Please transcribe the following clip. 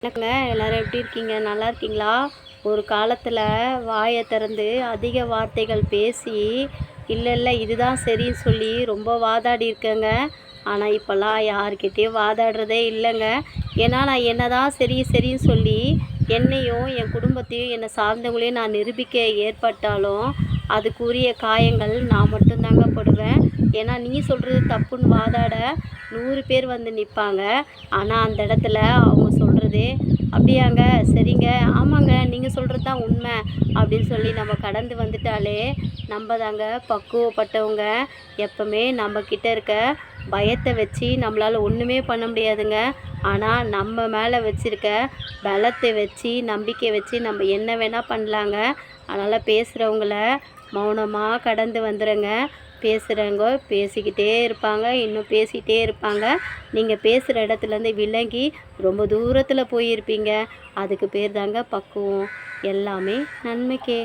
வணக்கங்க. எல்லாரும் எப்படி இருக்கீங்க? நல்லா இருக்கீங்களா? ஒரு காலத்தில் வாயை திறந்து அதிக வார்த்தைகள் பேசி இல்லை இதுதான் சரின்னு சொல்லி ரொம்ப வாதாடி இருக்கேங்க. ஆனால் இப்போல்லாம் யாருக்கிட்டேயும் வாதாடுறதே இல்லைங்க. ஏன்னா நான் என்னதான் சரின்னு சொல்லி என்னையும் என் குடும்பத்தையும் என்னை சார்ந்தவங்களையும் நான் நிரூபிக்க ஏற்பட்டாலும் அதுக்குரிய காயங்கள் நான் மட்டும்தாங்க படுவேன். ஏன்னா நீ சொல்கிறது தப்புன்னு வாதாட 100 பேர் வந்து நிற்பாங்க. ஆனால் அந்த இடத்துல அவங்க சொல்கிறதே அப்படியாங்க, சரிங்க, ஆமாங்க, நீங்கள் சொல்கிறது தான் உண்மை அப்படின்னு சொல்லி நம்ம கடந்து வந்துட்டாலே நம்ம தாங்க பக்குவப்பட்டவங்க. எப்பவுமே நம்மக்கிட்ட இருக்க பயத்தை வச்சு நம்மளால் ஒன்றுமே பண்ண முடியாதுங்க. ஆனால் நம்ம மேலே வச்சுருக்க பலத்தை வச்சு நம்பிக்கை வச்சு நம்ம என்ன வேணால் பண்ணலாங்க. அதனால் பேசுகிறவங்கள மௌனமாக கடந்து வந்துடுங்க. பேசுகிறவங்க பேசிக்கிட்டே இருப்பாங்க, இன்னும் பேசிகிட்டே இருப்பாங்க. நீங்கள் பேசுகிற இடத்துலேருந்து விலகி ரொம்ப தூரத்தில் போயிருப்பீங்க. அதுக்கு பேர் தாங்க பக்குவம். எல்லாமே நன்மைக்கே.